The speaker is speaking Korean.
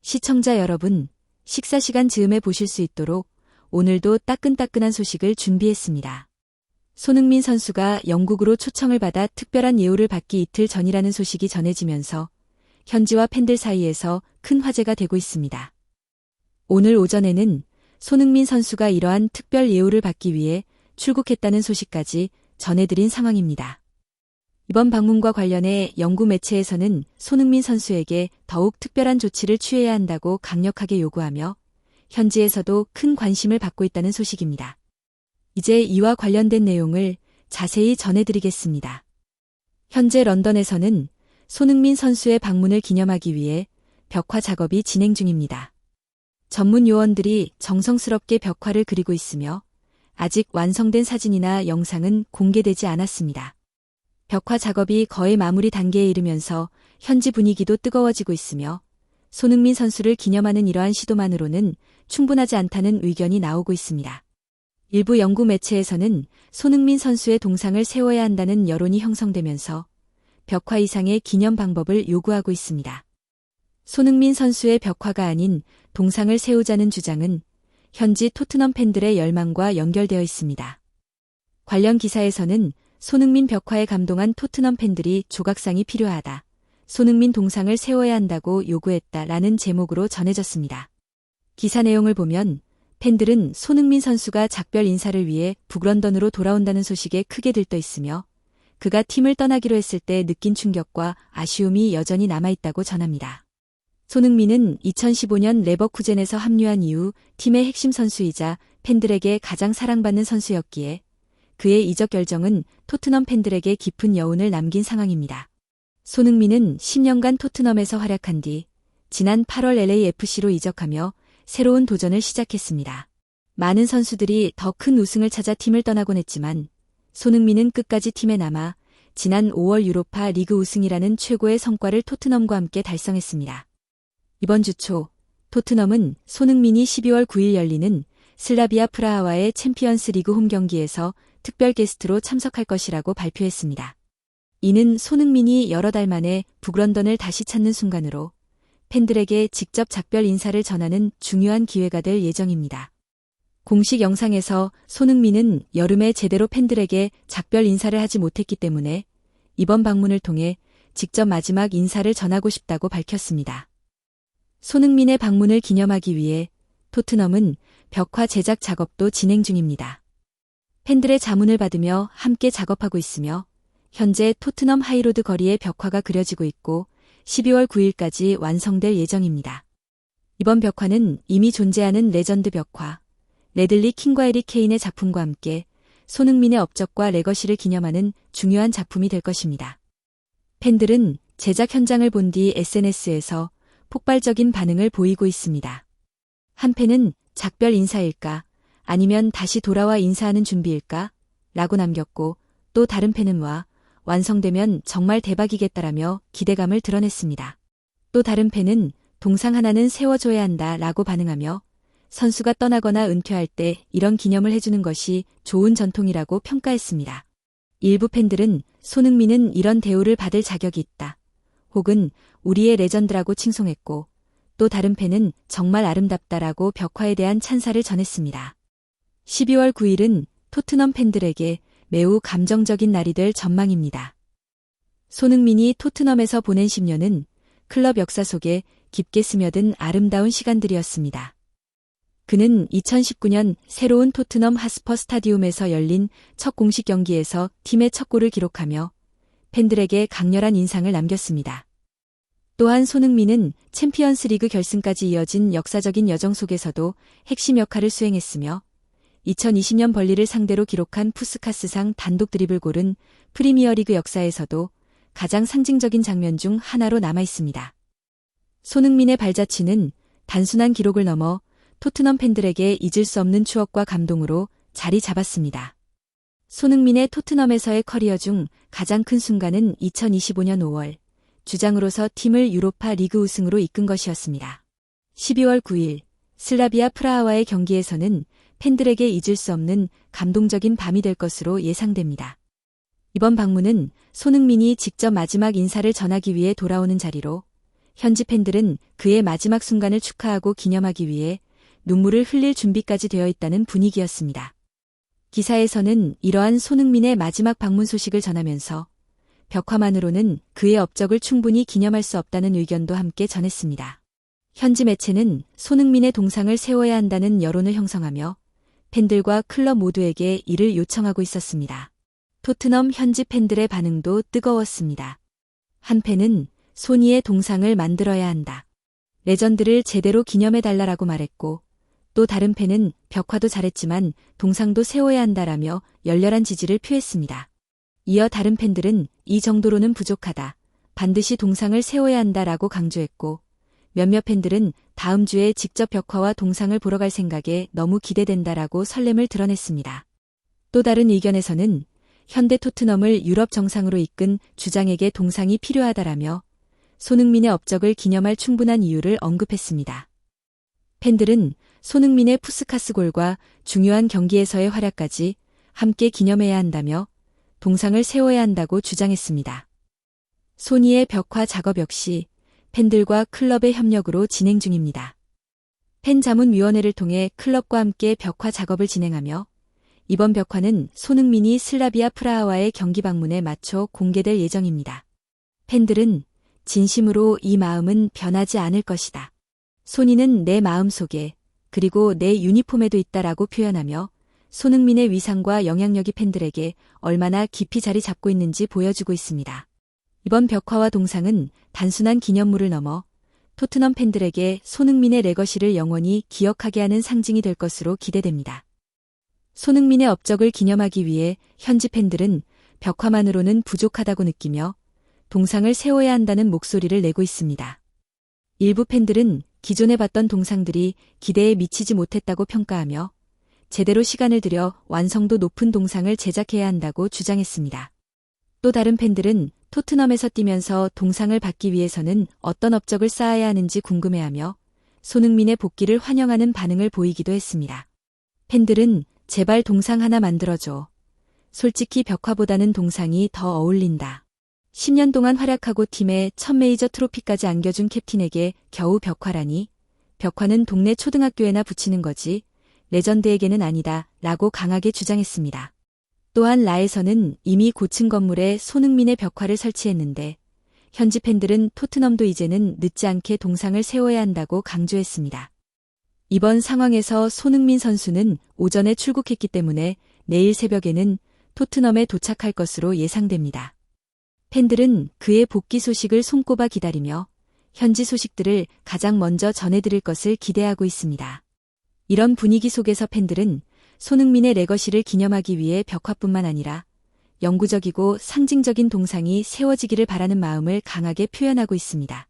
시청자 여러분, 식사 시간 즈음에 보실 수 있도록 오늘도 따끈따끈한 소식을 준비했습니다. 손흥민 선수가 영국으로 초청을 받아 특별한 예우를 받기 이틀 전이라는 소식이 전해지면서 현지와 팬들 사이에서 큰 화제가 되고 있습니다. 오늘 오전에는 손흥민 선수가 이러한 특별 예우를 받기 위해 출국했다는 소식까지 전해드린 상황입니다. 이번 방문과 관련해 영국 매체에서는 손흥민 선수에게 더욱 특별한 조치를 취해야 한다고 강력하게 요구하며 현지에서도 큰 관심을 받고 있다는 소식입니다. 이제 이와 관련된 내용을 자세히 전해드리겠습니다. 현재 런던에서는 손흥민 선수의 방문을 기념하기 위해 벽화 작업이 진행 중입니다. 전문 요원들이 정성스럽게 벽화를 그리고 있으며 아직 완성된 사진이나 영상은 공개되지 않았습니다. 벽화 작업이 거의 마무리 단계에 이르면서 현지 분위기도 뜨거워지고 있으며 손흥민 선수를 기념하는 이러한 시도만으로는 충분하지 않다는 의견이 나오고 있습니다. 일부 영국 매체에서는 손흥민 선수의 동상을 세워야 한다는 여론이 형성되면서 벽화 이상의 기념 방법을 요구하고 있습니다. 손흥민 선수의 벽화가 아닌 동상을 세우자는 주장은 현지 토트넘 팬들의 열망과 연결되어 있습니다. 관련 기사에서는 손흥민 벽화에 감동한 토트넘 팬들이 조각상이 필요하다. 손흥민 동상을 세워야 한다고 요구했다라는 제목으로 전해졌습니다. 기사 내용을 보면 팬들은 손흥민 선수가 작별 인사를 위해 북런던으로 돌아온다는 소식에 크게 들떠 있으며 그가 팀을 떠나기로 했을 때 느낀 충격과 아쉬움이 여전히 남아있다고 전합니다. 손흥민은 2015년 레버쿠젠에서 합류한 이후 팀의 핵심 선수이자 팬들에게 가장 사랑받는 선수였기에 그의 이적 결정은 토트넘 팬들에게 깊은 여운을 남긴 상황입니다. 손흥민은 10년간 토트넘에서 활약한 뒤 지난 8월 LAFC로 이적하며 새로운 도전을 시작했습니다. 많은 선수들이 더 큰 우승을 찾아 팀을 떠나곤 했지만 손흥민은 끝까지 팀에 남아 지난 5월 유로파 리그 우승이라는 최고의 성과를 토트넘과 함께 달성했습니다. 이번 주 초 토트넘은 손흥민이 12월 9일 열리는 슬라비아 프라하와의 챔피언스 리그 홈 경기에서 특별 게스트로 참석할 것이라고 발표했습니다. 이는 손흥민이 여러 달 만에 북런던을 다시 찾는 순간으로 팬들에게 직접 작별 인사를 전하는 중요한 기회가 될 예정입니다. 공식 영상에서 손흥민은 여름에 제대로 팬들에게 작별 인사를 하지 못했기 때문에 이번 방문을 통해 직접 마지막 인사를 전하고 싶다고 밝혔습니다. 손흥민의 방문을 기념하기 위해 토트넘은 벽화 제작 작업도 진행 중입니다. 팬들의 자문을 받으며 함께 작업하고 있으며 현재 토트넘 하이로드 거리에 벽화가 그려지고 있고 12월 9일까지 완성될 예정입니다. 이번 벽화는 이미 존재하는 레전드 벽화, 레들리 킹과 에릭 케인의 작품과 함께 손흥민의 업적과 레거시를 기념하는 중요한 작품이 될 것입니다. 팬들은 제작 현장을 본 뒤 SNS에서 폭발적인 반응을 보이고 있습니다. 한 팬은 작별 인사일까? 아니면 다시 돌아와 인사하는 준비일까? 라고 남겼고 또 다른 팬은 완성되면 정말 대박이겠다라며 기대감을 드러냈습니다. 또 다른 팬은 동상 하나는 세워줘야 한다 라고 반응하며 선수가 떠나거나 은퇴할 때 이런 기념을 해주는 것이 좋은 전통이라고 평가했습니다. 일부 팬들은 손흥민은 이런 대우를 받을 자격이 있다. 혹은 우리의 레전드라고 칭송했고 또 다른 팬은 정말 아름답다라고 벽화에 대한 찬사를 전했습니다. 12월 9일은 토트넘 팬들에게 매우 감정적인 날이 될 전망입니다. 손흥민이 토트넘에서 보낸 10년은 클럽 역사 속에 깊게 스며든 아름다운 시간들이었습니다. 그는 2019년 새로운 토트넘 하스퍼 스타디움에서 열린 첫 공식 경기에서 팀의 첫 골을 기록하며 팬들에게 강렬한 인상을 남겼습니다. 또한 손흥민은 챔피언스 리그 결승까지 이어진 역사적인 여정 속에서도 핵심 역할을 수행했으며 2020년 벌리를 상대로 기록한 푸스카스상 단독 드리블 골은 프리미어리그 역사에서도 가장 상징적인 장면 중 하나로 남아있습니다. 손흥민의 발자취는 단순한 기록을 넘어 토트넘 팬들에게 잊을 수 없는 추억과 감동으로 자리 잡았습니다. 손흥민의 토트넘에서의 커리어 중 가장 큰 순간은 2025년 5월 주장으로서 팀을 유로파 리그 우승으로 이끈 것이었습니다. 12월 9일 슬라비아 프라하와의 경기에서는 팬들에게 잊을 수 없는 감동적인 밤이 될 것으로 예상됩니다. 이번 방문은 손흥민이 직접 마지막 인사를 전하기 위해 돌아오는 자리로 현지 팬들은 그의 마지막 순간을 축하하고 기념하기 위해 눈물을 흘릴 준비까지 되어 있다는 분위기였습니다. 기사에서는 이러한 손흥민의 마지막 방문 소식을 전하면서 벽화만으로는 그의 업적을 충분히 기념할 수 없다는 의견도 함께 전했습니다. 현지 매체는 손흥민의 동상을 세워야 한다는 여론을 형성하며 팬들과 클럽 모두에게 이를 요청하고 있었습니다. 토트넘 현지 팬들의 반응도 뜨거웠습니다. 한 팬은 소니의 동상을 만들어야 한다. 레전드를 제대로 기념해달라고 말했고, 또 다른 팬은 벽화도 잘했지만 동상도 세워야 한다라며 열렬한 지지를 표했습니다. 이어 다른 팬들은 이 정도로는 부족하다. 반드시 동상을 세워야 한다라고 강조했고, 몇몇 팬들은 다음 주에 직접 벽화와 동상을 보러 갈 생각에 너무 기대된다라고 설렘을 드러냈습니다. 또 다른 의견에서는 현대 토트넘을 유럽 정상으로 이끈 주장에게 동상이 필요하다라며 손흥민의 업적을 기념할 충분한 이유를 언급했습니다. 팬들은 손흥민의 푸스카스 골과 중요한 경기에서의 활약까지 함께 기념해야 한다며 동상을 세워야 한다고 주장했습니다. 소니의 벽화 작업 역시 팬들과 클럽의 협력으로 진행 중입니다. 팬자문위원회를 통해 클럽과 함께 벽화 작업을 진행하며 이번 벽화는 손흥민이 슬라비아 프라하와의 경기 방문에 맞춰 공개될 예정입니다. 팬들은 진심으로 이 마음은 변하지 않을 것이다. 소니는 내 마음속에 그리고 내 유니폼에도 있다라고 표현하며 손흥민의 위상과 영향력이 팬들에게 얼마나 깊이 자리 잡고 있는지 보여주고 있습니다. 이번 벽화와 동상은 단순한 기념물을 넘어 토트넘 팬들에게 손흥민의 레거시를 영원히 기억하게 하는 상징이 될 것으로 기대됩니다. 손흥민의 업적을 기념하기 위해 현지 팬들은 벽화만으로는 부족하다고 느끼며 동상을 세워야 한다는 목소리를 내고 있습니다. 일부 팬들은 기존에 봤던 동상들이 기대에 미치지 못했다고 평가하며 제대로 시간을 들여 완성도 높은 동상을 제작해야 한다고 주장했습니다. 또 다른 팬들은 토트넘에서 뛰면서 동상을 받기 위해서는 어떤 업적을 쌓아야 하는지 궁금해하며 손흥민의 복귀를 환영하는 반응을 보이기도 했습니다. 팬들은 제발 동상 하나 만들어줘. 솔직히 벽화보다는 동상이 더 어울린다. 10년 동안 활약하고 팀에 첫 메이저 트로피까지 안겨준 캡틴에게 겨우 벽화라니. 벽화는 동네 초등학교에나 붙이는 거지. 레전드에게는 아니다. 라고 강하게 주장했습니다. 또한 라에서는 이미 고층 건물에 손흥민의 벽화를 설치했는데 현지 팬들은 토트넘도 이제는 늦지 않게 동상을 세워야 한다고 강조했습니다. 이번 상황에서 손흥민 선수는 오전에 출국했기 때문에 내일 새벽에는 토트넘에 도착할 것으로 예상됩니다. 팬들은 그의 복귀 소식을 손꼽아 기다리며 현지 소식들을 가장 먼저 전해드릴 것을 기대하고 있습니다. 이런 분위기 속에서 팬들은 손흥민의 레거시를 기념하기 위해 벽화뿐만 아니라 영구적이고 상징적인 동상이 세워지기를 바라는 마음을 강하게 표현하고 있습니다.